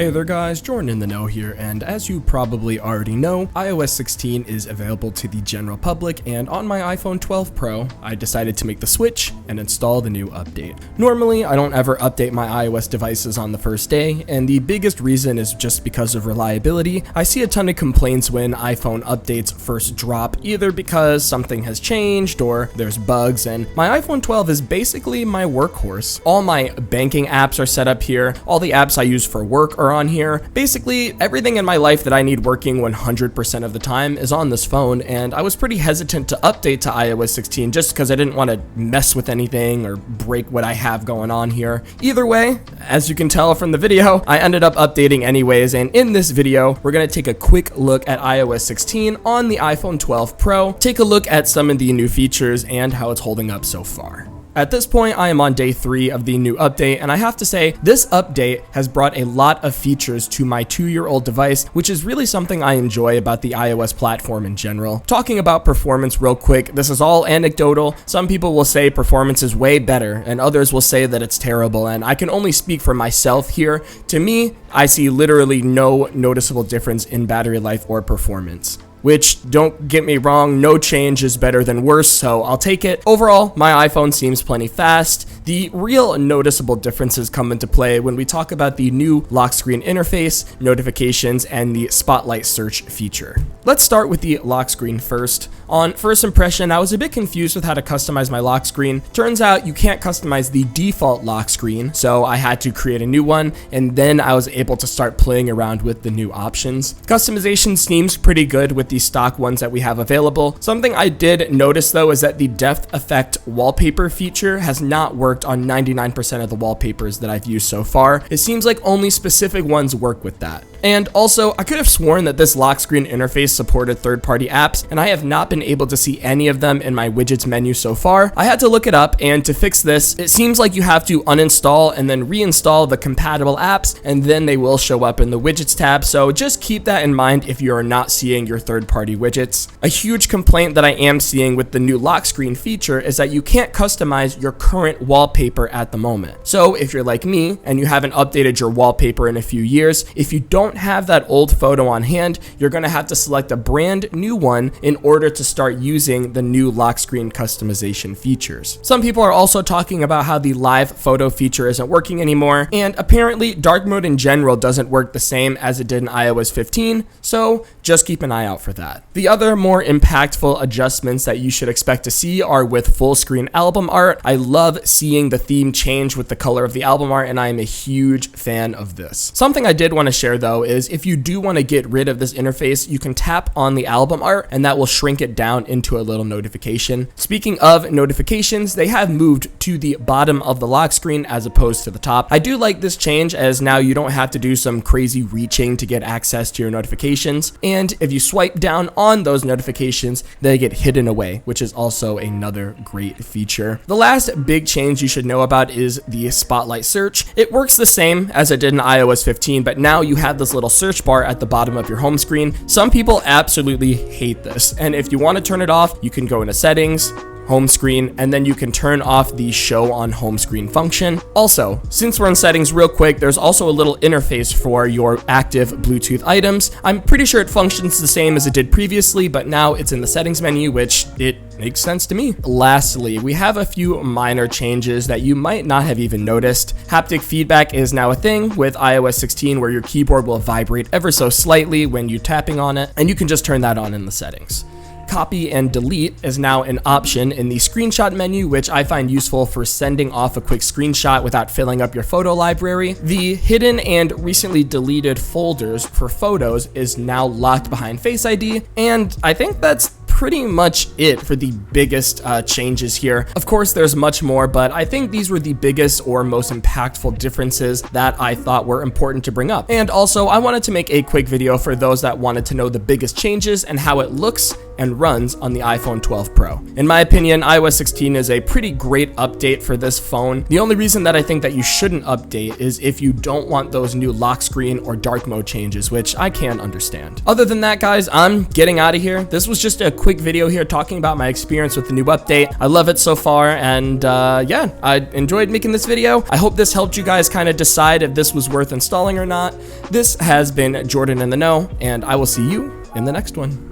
Hey there guys, Jordan in the know here, and as you probably already know, iOS 16 is available to the general public, and on my iPhone 12 Pro, I decided to make the switch and install the new update. Normally, I don't ever update my iOS devices on the first day, and the biggest reason is just because of reliability. I see a ton of complaints when iPhone updates first drop, either because something has changed or there's bugs, and my iPhone 12 is basically my workhorse. All my banking apps are set up here, all the apps I use for work are on here. Basically, everything in my life that I need working 100% of the time is on this phone, and I was pretty hesitant to update to iOS 16 just because I didn't want to mess with anything or break what I have going on here. Either way, as you can tell from the video, I ended up updating anyways, and in this video, we're going to take a quick look at iOS 16 on the iPhone 12 Pro, take a look at some of the new features and how it's holding up so far. At this point, I am on day 3 of the new update, and I have to say, this update has brought a lot of features to my 2-year-old device, which is really something I enjoy about the iOS platform in general. Talking about performance real quick, this is all anecdotal. Some people will say performance is way better, and others will say that it's terrible, and I can only speak for myself here. To me, I see literally no noticeable difference in battery life or performance. Which, don't get me wrong, no change is better than worse, so I'll take it. Overall, my iPhone seems plenty fast. The real noticeable differences come into play when we talk about the new lock screen interface, notifications, and the spotlight search feature. Let's start with the lock screen first. On first impression, I was a bit confused with how to customize my lock screen. Turns out you can't customize the default lock screen, so I had to create a new one, and then I was able to start playing around with the new options. Customization seems pretty good with the stock ones that we have available. Something I did notice though is that the depth effect wallpaper feature has not worked on 99% of the wallpapers that I've used so far. It seems like only specific ones work with that. And also, I could have sworn that this lock screen interface supported third-party apps, and I have not been able to see any of them in my widgets menu so far. I had to look it up, and to fix this, it seems like you have to uninstall and then reinstall the compatible apps, and then they will show up in the widgets tab, so just keep that in mind if you are not seeing your third-party widgets. A huge complaint that I am seeing with the new lock screen feature is that you can't customize your current wallpaper at the moment. So if you're like me, and you haven't updated your wallpaper in a few years, if you don't have that old photo on hand, you're going to have to select a brand new one in order to start using the new lock screen customization features. Some people are also talking about how the live photo feature isn't working anymore, and apparently dark mode in general doesn't work the same as it did in iOS 15, so just keep an eye out for that. The other more impactful adjustments that you should expect to see are with full screen album art. I love seeing the theme change with the color of the album art, and I am a huge fan of this. Something I did want to share though is if you do want to get rid of this interface, you can tap on the album art and that will shrink it down into a little notification. Speaking of notifications, they have moved to the bottom of the lock screen as opposed to the top. I do like this change as now you don't have to do some crazy reaching to get access to your notifications, and if you swipe down on those notifications, they get hidden away, which is also another great feature. The last big change you should know about is the spotlight search. It works the same as it did in iOS 15, but now you have this little search bar at the bottom of your home screen. Some people absolutely hate this, and if you want to turn it off, you can go into settings, home screen, and then you can turn off the show on home screen function. Also, since we're in settings real quick, there's also a little interface for your active Bluetooth items. I'm pretty sure it functions the same as it did previously, but now it's in the settings menu, which it makes sense to me. Lastly, we have a few minor changes that you might not have even noticed. Haptic feedback is now a thing with iOS 16 where your keyboard will vibrate ever so slightly when you're tapping on it, and you can just turn that on in the settings. Copy and delete is now an option in the screenshot menu, which I find useful for sending off a quick screenshot without filling up your photo library. The hidden and recently deleted folders for photos is now locked behind Face ID, and I think that's pretty much it for the biggest changes here. Of course, there's much more, but I think these were the biggest or most impactful differences that I thought were important to bring up. And also, I wanted to make a quick video for those that wanted to know the biggest changes and how it looks and runs on the iPhone 12 Pro. In my opinion, iOS 16 is a pretty great update for this phone. The only reason that I think that you shouldn't update is if you don't want those new lock screen or dark mode changes, which I can understand. Other than that, guys, I'm getting out of here. This was just a quick video here talking about my experience with the new update. I love it so far, and yeah, I enjoyed making this video. I hope this helped you guys kind of decide if this was worth installing or not. This has been Jordan in the Know, and I will see you in the next one.